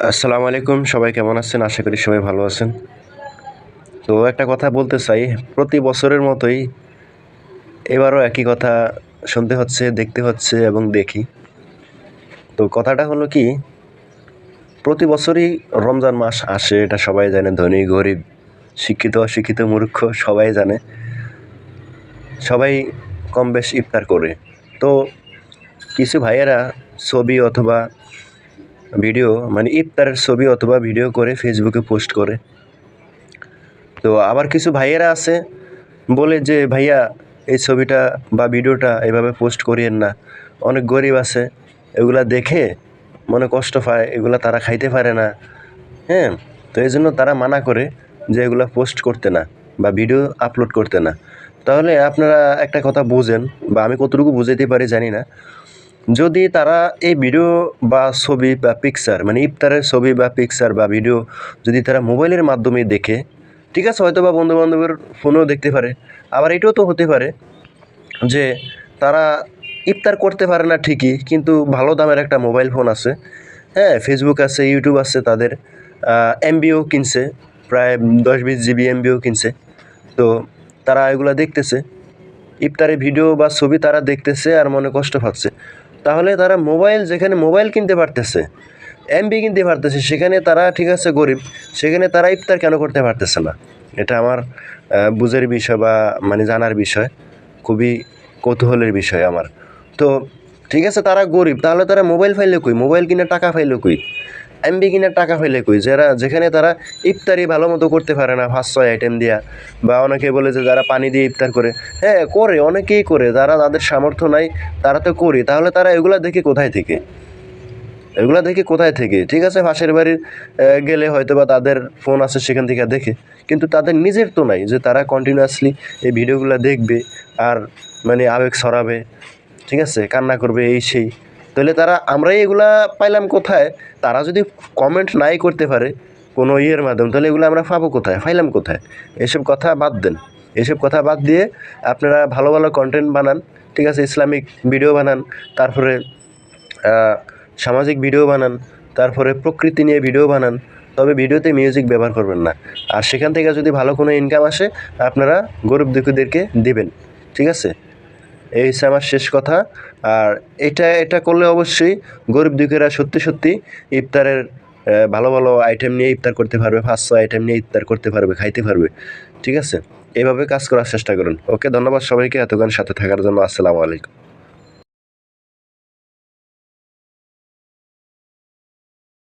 আসসালামু আলাইকুম, সবাই কেমন আছেন? আশা করি সবাই ভালো আছেন। তো একটা কথা বলতে চাই, প্রতি বছরের মতোই এবারও একই কথা শুনতে হচ্ছে, দেখতে হচ্ছে এবং দেখি। তো কথাটা হলো কি, প্রতি বছরই রমজান মাস আসে, এটা সবাই জানে। ধনী গরিব, শিক্ষিত অশিক্ষিত মূর্খ সবাই জানে। সবাই কম বেশ ইফতার করে। তো কিছু ভাইয়েরা ছবি অথবা ভিডিও, মানে ইফতারের ছবি অথবা ভিডিও করে ফেসবুকে পোস্ট করে। তো আবার কিছু ভাইয়েরা আছে বলে যে, ভাইয়া এই ছবিটা বা ভিডিওটা এভাবে পোস্ট করিয়েন না, অনেক গরিব আছে, এগুলা দেখে মনে কষ্ট পায়, এগুলা তারা খাইতে পারে না। হ্যাঁ, তো এই জন্য তারা মানা করে যে এগুলা পোস্ট করতে না বা ভিডিও আপলোড করতে না। তাহলে আপনারা একটা কথা বুঝেন, বা আমি কতটুকু বুঝাইতে পারি জানি না। যদি তারা এই ভিডিও বা ছবি বা পিকচার, মানে ইফতারের ছবি বা পিকচার বা ভিডিও যদি তারা মোবাইলের মাধ্যমে দেখে, ঠিক আছে, হয়তো বা বন্ধুবান্ধবের ফোনেও দেখতে পারে। আবার এটাও তো হতে পারে যে তারা ইফতার করতে পারে না ঠিকই, কিন্তু ভালো দামের একটা মোবাইল ফোন আছে, হ্যাঁ, ফেসবুক আছে, ইউটিউব আছে, তাদের এমবিও কিনছে, প্রায় 10-20 জিবি এমবিও কিনছে। তো তারা এগুলা দেখতেছে, ইফতারে ভিডিও বা ছবি তারা দেখতেছে আর মনে কষ্ট পাচ্ছে। তাহলে তারা মোবাইল, যেখানে মোবাইল কিনতে পারতেছে, এমবি কিনতে পারতেছে, সেখানে তারা, ঠিক আছে, গরিব, সেখানে তারা ইফতার কেন করতে পারতেছে না? এটা আমার বুঝের বিষয় বা মানে জানার বিষয়, খুবই কৌতূহলের বিষয় আমার। তো ঠিক আছে, তারা গরিব, তাহলে তারা মোবাইল ফাইলে কই, মোবাইল কিনে টাকা ফাইলে কই, এমবি কিনার টাকা ফাইলে কই, যেখানে তারা ইফতারি ভালো মতো করতে পারে না 5-6 আইটেম দিয়া। বা অনেকে বলে যে যারা পানি দিয়ে ইফতার করে, হ্যাঁ করে, অনেকেই করে, যারা তাদের সামর্থ্য নাই তারা তো করি। তাহলে তারা এগুলা দেখে কোথায় থেকে, এগুলা দেখে কোথায় থেকে? ঠিক আছে, পাশের বাড়ির গেলে হয়তো বা তাদের ফোন আছে, সেখান থেকে দেখে, কিন্তু তাদের নিজের তো নাই যে তারা কন্টিনিউয়াসলি এই ভিডিওগুলো দেখবে আর মানে আবেগ ছড়াবে, ঠিক আছে, কান্না করবে, এই সেই। তাহলে তারা, আমরাই এগুলা পাইলাম কোথায়? তারা যদি কমেন্ট নাই করতে পারে কোনো ইয়ের মাধ্যমে, তাহলে এগুলো আমরা পাবো কোথায়, পাইলাম কোথায়? এসব কথা বাদ দেন। এসব কথা বাদ দিয়ে আপনারা ভালো ভালো কন্টেন্ট বানান, ঠিক আছে, ইসলামিক ভিডিও বানান, তারপরে সামাজিক ভিডিও বানান, তারপরে প্রকৃতি নিয়ে ভিডিও বানান। তবে ভিডিওতে মিউজিক ব্যবহার করবেন না। আর সেখান থেকে যদি ভালো কোনো ইনকাম আসে, আপনারা গরিব দুঃখীদেরকে দিবেন, ঠিক আছে? এই হচ্ছে আমার শেষ কথা। আর এটা করলে অবশ্যই গরিব দুঃখীরা সত্যি সত্যি ইফতারের ভালো ভালো আইটেম নিয়ে ইফতার করতে পারবে, 500 আইটেম নিয়ে ইফতার করতে পারবে, খাইতে পারবে, ঠিক আছে? এইভাবে কাজ করার চেষ্টা করুন। ওকে, ধন্যবাদ সবাইকে এতক্ষণ সাথে থাকার জন্য। আসসালামু আলাইকুম।